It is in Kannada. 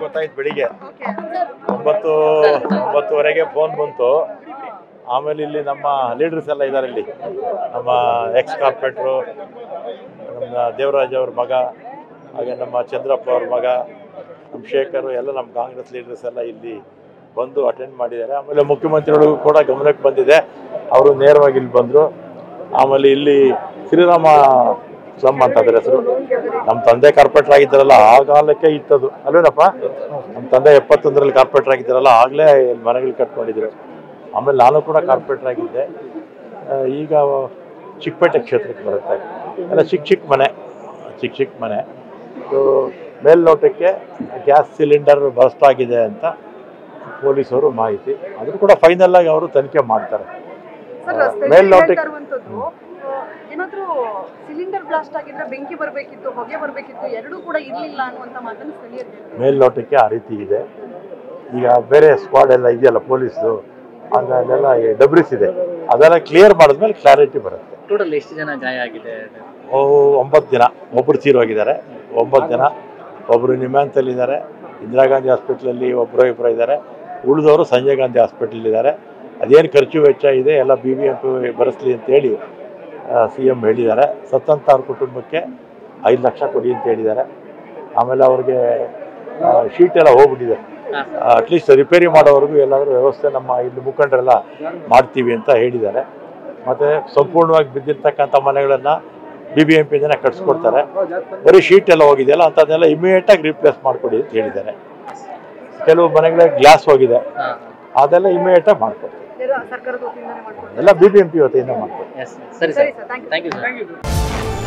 ಗೊತ್ತಾಯ್ತು ಬೆಳಿಗ್ಗೆ 9:30 ಫೋನ್ ಬಂತು. ಆಮೇಲೆ ಇಲ್ಲಿ ನಮ್ಮ ಲೀಡರ್ಸ್ ಎಲ್ಲ ಇದ್ದಾರೆ. ಇಲ್ಲಿ ನಮ್ಮ ಎಕ್ಸ್ ಕಾರ್ಪೊರೇಟ್ರು, ನಮ್ಮ ದೇವರಾಜ್ ಅವ್ರ ಮಗ, ಹಾಗೆ ನಮ್ಮ ಚಂದ್ರಪ್ಪ ಅವ್ರ ಮಗ, ನಮ್ಮ ಶೇಖರು ಎಲ್ಲ ನಮ್ಮ ಕಾಂಗ್ರೆಸ್ ಲೀಡರ್ಸ್ ಎಲ್ಲ ಇಲ್ಲಿ ಬಂದು ಅಟೆಂಡ್ ಮಾಡಿದ್ದಾರೆ. ಆಮೇಲೆ ಮುಖ್ಯಮಂತ್ರಿಗಳಿಗೂ ಕೂಡ ಗಮನಕ್ಕೆ ಬಂದಿದೆ, ಅವರು ನೇರವಾಗಿ ಇಲ್ಲಿ ಬಂದರು. ಆಮೇಲೆ ಇಲ್ಲಿ ಶ್ರೀರಾಮ ಸ್ಲಮ್ ಅಂತ ಅದರ ಹೆಸರು. ನಮ್ಮ ತಂದೆ ಕಾರ್ಪೊರೇಟರ್ ಆಗಿದ್ದಾರಲ್ಲ ಆ ಕಾಲಕ್ಕೆ ಇತ್ತದು ಅಲ್ವೇನಪ್ಪ. ನಮ್ಮ ತಂದೆ 71ರಲ್ಲಿ ಕಾರ್ಪೊರೇಟರ್ ಆಗಿದ್ದಾರಲ್ಲ ಆಗಲೇ ಮನೆಗಳು ಕಟ್ಕೊಂಡಿದ್ರು. ಆಮೇಲೆ ನಾನು ಕೂಡ ಕಾರ್ಪೊರೇಟರ್ ಆಗಿದ್ದೆ. ಈಗ ಚಿಕ್ಕಪೇಟೆ ಕ್ಷೇತ್ರಕ್ಕೆ ಬರುತ್ತೆ. ಎಲ್ಲ ಚಿಕ್ಕ ಮನೆ. ಮೇಲ್ನೋಟಕ್ಕೆ ಗ್ಯಾಸ್ ಸಿಲಿಂಡರ್ ಬಸ್ಟ್ ಆಗಿದೆ ಅಂತ ಪೊಲೀಸರು ಮಾಹಿತಿ. ಆದರೂ ಕೂಡ ಫೈನಲ್ ಆಗಿ ಅವರು ತನಿಖೆ ಮಾಡ್ತಾರೆ. ಮೇಲ್ನೋಟಕ್ಕೆ ಏನಾದ್ರೂ ಸಿಲಿಂಡರ್ ಬ್ಲಾಸ್ಟ್ ಆಗಿದ್ರೆ ಬೆಂಕಿ ಬರಬೇಕಿತ್ತು, ಹೊಗೆ ಬರಬೇಕಿತ್ತು, ಎರಡೂ ಕೂಡ ಇರಲಿಲ್ಲ ಅನ್ನುವಂತ ಮಾತನ್ನು ಸ್ಥಳೀಯರು ಮೇಲ್ನೋಟಕ್ಕೆ ಆ ರೀತಿ ಇದೆ. ಈಗ ಬೇರೆ ಸ್ಕ್ವಾಡ್ ಎಲ್ಲ ಇದೆಯಲ್ಲ ಪೊಲೀಸ್ದು, ಅಲ್ಲೆಲ್ಲ ಡಬ್ರಿಸ್ ಇದೆ, ಅದೆಲ್ಲ ಕ್ಲಿಯರ್ ಮಾಡಿದ್ಮೇಲೆ ಕ್ಲಾರಿಟಿ ಬರುತ್ತೆ. ಟೋಟಲ್ ಎಷ್ಟು ಜನ ಗಾಯ ಆಗಿದೆ? 9 ಜನ. ಒಬ್ಬರು ತೀರೋಗಿದ್ದಾರೆ, 9 ಜನ. ಒಬ್ಬರು ನಿಮ್ಯಾಂತಲ್ಲಿದ್ದಾರೆ, ಇಂದಿರಾ ಗಾಂಧಿ ಹಾಸ್ಪಿಟ್ಲಲ್ಲಿ ಒಬ್ಬರು ಇದ್ದಾರೆ. ಉಳಿದವರು ಸಂಜಯ್ ಗಾಂಧಿ ಹಾಸ್ಪಿಟ್ಲ್ ಇದ್ದಾರೆ. ಅದೇನು ಖರ್ಚು ವೆಚ್ಚ ಇದೆ ಎಲ್ಲ BBMP ಭರಿಸಲಿ ಅಂತೇಳಿ CM ಹೇಳಿದ್ದಾರೆ. ಸತ್ತಂತ ಅವ್ರ ಕುಟುಂಬಕ್ಕೆ 5 ಲಕ್ಷ ಕೊಡಿ ಅಂತ ಹೇಳಿದ್ದಾರೆ. ಆಮೇಲೆ ಅವ್ರಿಗೆ ಶೀಟ್ ಎಲ್ಲ ಹೋಗ್ಬಿಟ್ಟಿದೆ. ಅಟ್ಲೀಸ್ಟ್ ರಿಪೇರಿ ಮಾಡೋವರೆಗೂ ಎಲ್ಲಾದರೂ ವ್ಯವಸ್ಥೆ ನಮ್ಮ ಇಲ್ಲಿ ಮುಖಂಡರೆಲ್ಲ ಮಾಡ್ತೀವಿ ಅಂತ ಹೇಳಿದ್ದಾರೆ. ಮತ್ತು ಸಂಪೂರ್ಣವಾಗಿ ಬಿದ್ದಿರ್ತಕ್ಕಂಥ ಮನೆಗಳನ್ನು BBMP ಜನ ಕಟ್ಸ್ಕೊಡ್ತಾರೆ. ಬರೀ ಶೀಟ್ ಎಲ್ಲ ಹೋಗಿದೆಯಲ್ಲ ಅಂಥದ್ದೆಲ್ಲ ಇಮಿಡಿಯೇಟಾಗಿ ರೀಪ್ಲೇಸ್ ಮಾಡಿಕೊಡಿ ಅಂತ ಹೇಳಿದ್ದಾರೆ. ಕೆಲವು ಮನೆಗಳಿಗೆ ಗ್ಲಾಸ್ ಹೋಗಿದೆ, ಅದೆಲ್ಲ ಇಮಿಡಿಯೇಟಾಗಿ ಮಾಡಿಕೊಡ್ತಾರೆ. ಸರ್ಕಾರದ ವತಿಯಿಂದನೇ ಮಾಡ್ತಾರೆ, ಎಲ್ಲ BBMP ವತಿಯಿಂದ ಮಾಡ್ತಾರೆ. ಸರಿ ಸರ್, ಥ್ಯಾಂಕ್ ಯು ಸರ್.